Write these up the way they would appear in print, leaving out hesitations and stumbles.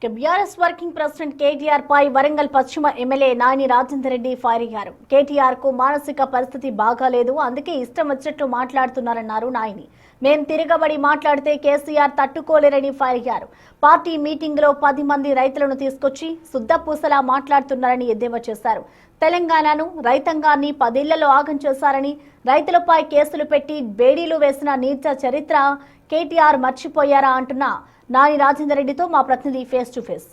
BRS working president KTR పై వరంగల్ పశ్చిమ MLA Nayani Rajender Reddy fire అయ్యారు. కేటీఆర్ కు మానసిక పరిస్థితి బాగాలేదు, అందుకే ఇష్టం వచ్చినట్లు మాట్లాడుతున్నారన్నారు నాయని. మేం తిరగబడి మాట్లాడితే కేసీఆర్ తట్టుకోలేరని ఫైర్ అయ్యారు. పార్టీ మీటింగ్ లో 10 మంది రైతులను తీసుకొచ్చి శుద్ధపూసలా మాట్లాడుతున్నారని ఎద్దేవా చేశారు. తెలంగాణను రైతాంగాన్ని 10 ఏళ్లలో ఆగం చేశారని, రైతులపై కేసులు పెట్టి బేడీలు వేసిన నీచ చరిత్ర కేటీఆర్ మర్చిపోయారా అంటున్న నాని రాజేందర్ రెడ్డితో మా ప్రతినిధి ఫేస్ టు ఫేస్.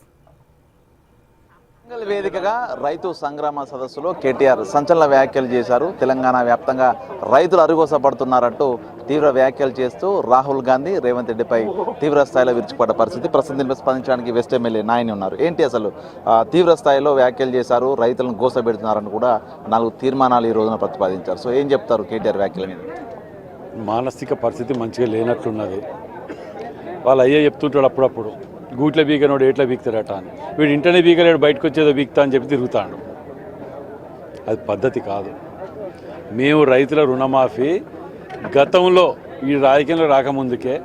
వేదికగా రైతు సంగ్రామ సదస్సులో కేటీఆర్ సంచలన వ్యాఖ్యలు చేశారు. తెలంగాణ వ్యాప్తంగా రైతులు అరుగోసపడుతున్నారంటూ తీవ్ర వ్యాఖ్యలు చేస్తూ రాహుల్ గాంధీ రేవంత్ రెడ్డిపై తీవ్ర స్థాయిలో విరుచుకుపడ్డ పరిస్థితి. ప్రస్తుతం స్పందించడానికి వెస్ట్ ఎమ్మెల్యే నాయని ఉన్నారు. ఏంటి అసలు తీవ్ర స్థాయిలో వ్యాఖ్యలు చేశారు, రైతులను గోసపెడుతున్నారని కూడా 4 తీర్మానాలు ఈ రోజున ప్రతిపాదించారు. సో ఏం చెప్తారు కేటీఆర్ వ్యాఖ్యల మీద? మానసిక పరిస్థితి మంచిగా లేనట్లున్నది. వాళ్ళు అయ్యే చెప్తుంటాడు అప్పుడప్పుడు, గూట్ల బీకనోడు ఏట్లా బీక్తాడట అని. వీడు ఇంటనే బీకలేడు, బయటకు వచ్చేదో బీక్తా అని చెప్పి తిరుగుతాడు. అది పద్ధతి కాదు. మేము రైతుల రుణమాఫీ గతంలో ఈ రాజకీయంలో రాకముందుకే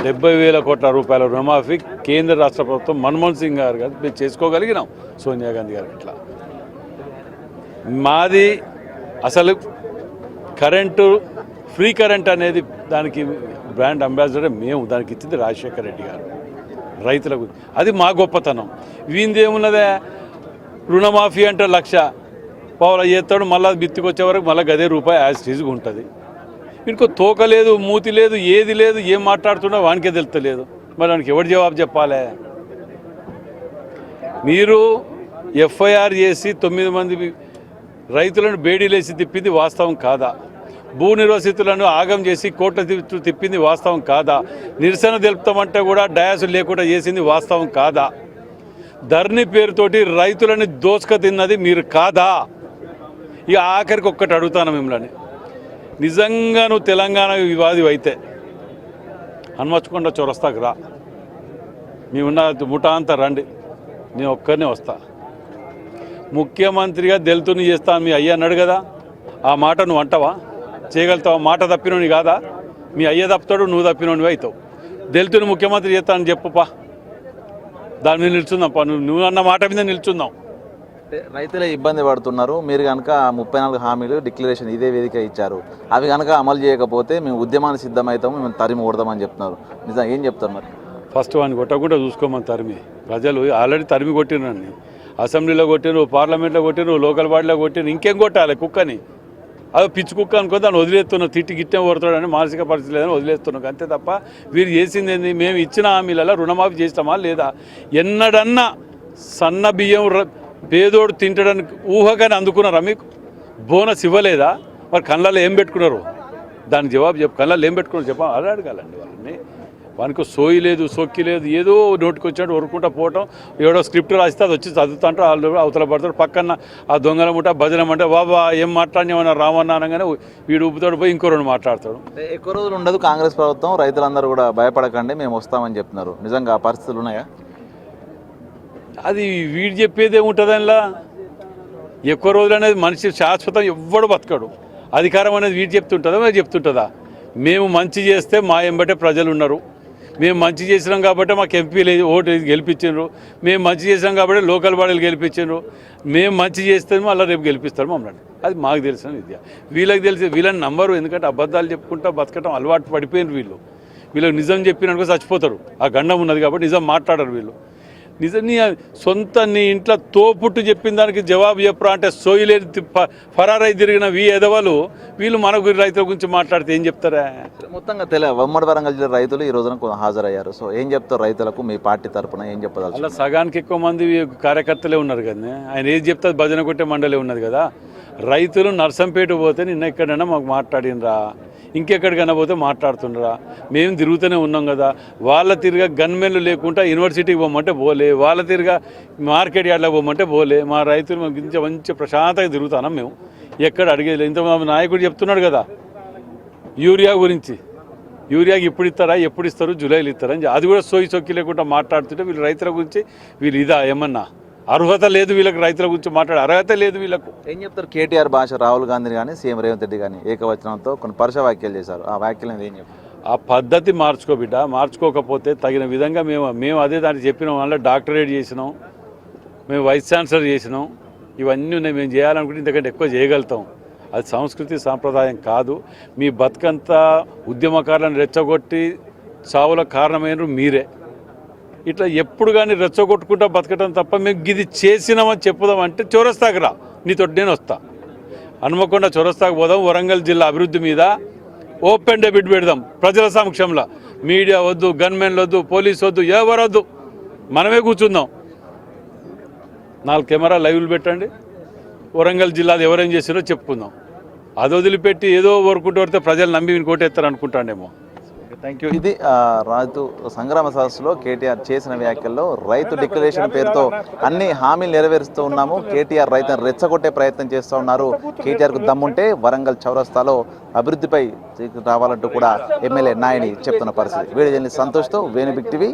70,000 కోట్ల రూపాయల రుణమాఫీ కేంద్ర రాష్ట్ర ప్రభుత్వం మన్మోహన్ సింగ్ గారు మేము చేసుకోగలిగినాం, సోనియా గాంధీ గారు ఇట్లా. మాది అసలు కరెంటు ఫ్రీ కరెంట్ అనేది దానికి బ్రాండ్ అంబాసిడర్ మేము, దానికి ఇచ్చింది రాజశేఖర్ రెడ్డి గారు రైతులకు. అది మా గొప్పతనం. వీందేమున్నదే రుణమాఫీ అంటే 1,00,000 పావుల చేస్తాడు, మళ్ళీ బిత్తికొచ్చే వరకు మళ్ళీ గదే రూపాయి యాజ్ టీజ్గా ఉంటుంది. ఇంకో తోక లేదు, మూతి లేదు, ఏది లేదు, ఏం మాట్లాడుతున్నా వానికే తెలుస్తలేదు. మరి వానికి ఎవరు జవాబు చెప్పాలి? మీరు ఎఫ్ఐఆర్ చేసి 9 మంది రైతులను బేడీలేసి తిప్పింది వాస్తవం కాదా? భూ నిర్వసితులను ఆగం చేసి కోట్ల తిప్పింది వాస్తవం కాదా? నిరసన తెలుపుతామంటే కూడా డయాసులు లేకుండా చేసింది వాస్తవం కాదా? ధరణి పేరుతోటి రైతులని దోసుక తిన్నది మీరు కాదా? ఇక ఆఖరికి ఒక్కటి అడుగుతాను మిమ్మల్ని, నిజంగా నువ్వు తెలంగాణ వివాది అయితే హనుమచ్చుకొండ చౌరస్తాకు రా, మీ ఉన్న ముఠా అంతా రండి, నేను ఒక్కరినే వస్తా. ముఖ్యమంత్రిగా దళితుని చేస్తాను మీ అయ్య అన్నాడు కదా, ఆ మాట నువ్వు అంటావా? చేయగలుగుతావు? మాట తప్పినోని కాదా? మీ అయ్య తప్పుతాడు, నువ్వు తప్పినోనివి అవుతావు. దళితుని ముఖ్యమంత్రి చేస్తానని చెప్పుపా, దాని మీద నిల్చుందాం పా, నువ్వు అన్న మాట మీద నిల్చుందాం. రైతులే ఇబ్బంది పడుతున్నారు, మీరు కనుక 34 హామీలు డిక్లరేషన్ ఇదే వేదిక ఇచ్చారు, అవి కనుక అమలు చేయకపోతే మేము ఉద్యమానికి సిద్ధమవుతాము, మేము తరిమి కొడదామని చెప్తున్నారు. నిజం ఏం చెప్తారు మరి? ఫస్ట్ వాడిని కొట్టకుండా చూసుకోమని తరిమి. ప్రజలు ఆల్రెడీ తరిమి కొట్టినని, అసెంబ్లీలో కొట్టిరు, పార్లమెంట్లో కొట్టిరు, లోకల్ బాడీలో కొట్టిరు, ఇంకేం కొట్టాలి? కుక్కని, అది పిచ్చి కుక్క అనుకో దాన్ని వదిలేస్తున్నావు, తిట్టి గిట్టం కొడతాడని మానసిక పరిస్థితి లేదని వదిలేస్తున్నావు అంతే తప్ప వీరు చేసింది ఏంది? మేము ఇచ్చిన హామీలలో రుణమాఫీ చేస్తామా లేదా? ఎన్నడన్నా సన్న బియ్యం పేదోడు తింటడానికి ఊహగానే అందుకున్నారా? మీకు బోనస్ ఇవ్వలేదా? మరి కళ్ళల్లో ఏం పెట్టుకున్నారు? దానికి జవాబు చెప్పు. కళ్ళల్లో ఏం పెట్టుకున్నారు చెప్ప, అలా అడగాలండి వాళ్ళని. వానికి సోయి లేదు, సొక్కి లేదు, ఏదో నోటికి వచ్చినట్టు ఊరుకుంటా పోవటం. ఏడో స్క్రిప్ట్ రాస్తే అది వచ్చి చదువుతుంటారు, వాళ్ళు అవతల పడతాడు. పక్కన ఆ దొంగల ముఠ భజనం అంటే బాబా ఏం మాట్లాడినామన్నా రామన్న అనగానే వీడు ఊపుతాడు, పోయి ఇంకో 2 మాట్లాడతాడు. ఎక్కువ రోజులు ఉండదు కాంగ్రెస్ ప్రభుత్వం, రైతులందరూ కూడా భయపడకండి మేము వస్తామని చెప్తున్నారు. నిజంగా ఆ పరిస్థితులు ఉన్నాయా? అది వీడు చెప్పేది ఏముంటుంది అందులో? ఎక్కువ రోజులు అనేది మనిషి శాశ్వతం ఎవ్వడు బతకడు. అధికారం అనేది వీడు చెప్తుంటుందా మేము చెప్తుంటుందా? మేము మంచి చేస్తే మా ఎంబటే ప్రజలు ఉన్నారు, మేము మంచి చేసినాం కాబట్టి మాకు ఎంపీలు ఓటు గెలిపించారు, మేము మంచి చేసినాం కాబట్టి లోకల్ బాడీలు గెలిపించారు, మేము మంచి చేస్తే అలా రేపు గెలిపిస్తారు మమ్మల్ని. అది మాకు తెలిసిన విద్య. వీళ్ళకి తెలిసి వీళ్ళని నంబరు, ఎందుకంటే అబద్ధాలు చెప్పుకుంటా బతకటం అలవాటు పడిపోయినారు వీళ్ళు. వీళ్ళకి నిజం చెప్పినట్టుగా చచ్చిపోతారు, ఆ గండం ఉన్నది కాబట్టి నిజం మాట్లాడరు వీళ్ళు. నిజం నీ సొంత నీ ఇంట్లో తోపుట్టు చెప్పిన దానికి జవాబు చెప్పరా అంటే సోయిలేని ఫరారై తిరిగిన ఎదవలు వీళ్ళు మనకు రైతుల గురించి మాట్లాడితే ఏం చెప్తారా? మొత్తంగా ఉమ్మడి వరంగల్ జిల్లా రైతులు ఈ రోజున హాజరయ్యారు. సో ఏం చెప్తారు రైతులకు మీ పార్టీ తరఫున ఏం చెప్పాలి? అలా సగానికి ఎక్కువ మంది కార్యకర్తలే ఉన్నారు కదా, ఆయన ఏది చెప్తే భజన కొట్టే మండలే ఉన్నది కదా. రైతులు నర్సంపేట పోతే నిన్న ఎక్కడైనా మాకు మాట్లాడినరా, ఇంకెక్కడికైనా పోతే మాట్లాడుతుండ్రా. మేము తిరుగుతూనే ఉన్నాం కదా. వాళ్ళ తిరిగా గన్మెన్లు లేకుండా యూనివర్సిటీకి పోమంటే పోలే, వాళ్ళ తిరిగా మార్కెట్ యార్డ్లో పోమంటే పోలే. మా రైతులు మంచి ప్రశాంతంగా తిరుగుతున్నాం మేము, ఎక్కడ అడిగేది. ఇంత నాయకుడు చెప్తున్నాడు కదా యూరియా గురించి, యూరియాకి ఇప్పుడు ఇస్తారా, ఎప్పుడు ఇస్తారు, జూలైలో ఇస్తారని. అది కూడా సోయి సొక్కి లేకుండా మాట్లాడుతుంటే వీళ్ళు రైతుల గురించి వీళ్ళు ఇదా ఏమన్నా అర్హత లేదు వీళ్ళకి, రైతుల గురించి మాట్లాడే అర్హత లేదు వీళ్ళకు. ఏం చెప్తారు? కేటీఆర్ భాష రాహుల్ గాంధీ కానీ సీఎం రేవంత్ రెడ్డి కానీ ఏకవచనంతో కొన్ని పరుష వ్యాఖ్యలు చేశారు, ఆ వ్యాఖ్యలు ఏం చెప్తారు? ఆ పద్ధతి మార్చుకో బిడ్డ. మార్చుకోకపోతే తగిన విధంగా మేము అదే దాన్ని చెప్పినాం. వల్ల డాక్టరేట్ చేసినాం, మేము వైస్ ఛాన్సలర్ చేసినాం. ఇవన్నీ ఉన్నాయి. మేము చేయాలనుకుంటే ఇంతకంటే ఎక్కువ చేయగలుగుతాం. అది సంస్కృతి సాంప్రదాయం కాదు. మీ బతుకంతా ఉద్యమకారులను రెచ్చగొట్టి చావులకు కారణమైన మీరే. ఇట్లా ఎప్పుడు కానీ రెచ్చగొట్టుకుంటా బతకటం తప్ప మేము ఇది చేసినామని చెప్పుదామంటే చౌరస్తాకు రా, నీతో నేను వస్తా. హనుమకొండ చౌరస్తాకు పోదాం. వరంగల్ జిల్లా అభివృద్ధి మీద ఓపెన్ డెబిట్ పెడదాం ప్రజల సమక్షంలో. మీడియా వద్దు, గన్మెన్లు వద్దు, పోలీసు వద్దు, ఎవరు వద్దు. మనమే కూర్చుందాం. 4 కెమెరా లైవ్లు పెట్టండి. వరంగల్ జిల్లాది ఎవరేం చేసిరో చెప్పుకుందాం. అది వదిలిపెట్టి ఏదో ఊరుకుంటూ వస్తే ప్రజలు నమ్మి కోటేస్తారు అనుకుంటానేమో. Thank you. ఇది రైతు సంగ్రామ సదస్సులో కేటీఆర్ చేసిన వ్యాఖ్యల్లో రైతు డిక్లరేషన్ పేరుతో అన్ని హామీలు నెరవేరుస్తూ ఉన్నాము. కేటీఆర్ రైతును రెచ్చగొట్టే ప్రయత్నం చేస్తూ ఉన్నారు. కేటీఆర్కు దమ్ముంటే వరంగల్ చౌరస్తాలో అభివృద్ధిపై రావాలంటూ కూడా ఎమ్మెల్యే నాయని చెప్తున్న పరిస్థితి. వీడియో జర్నలిస్ట్ సంతోష్తో వేణు బిగ్ టీవీ.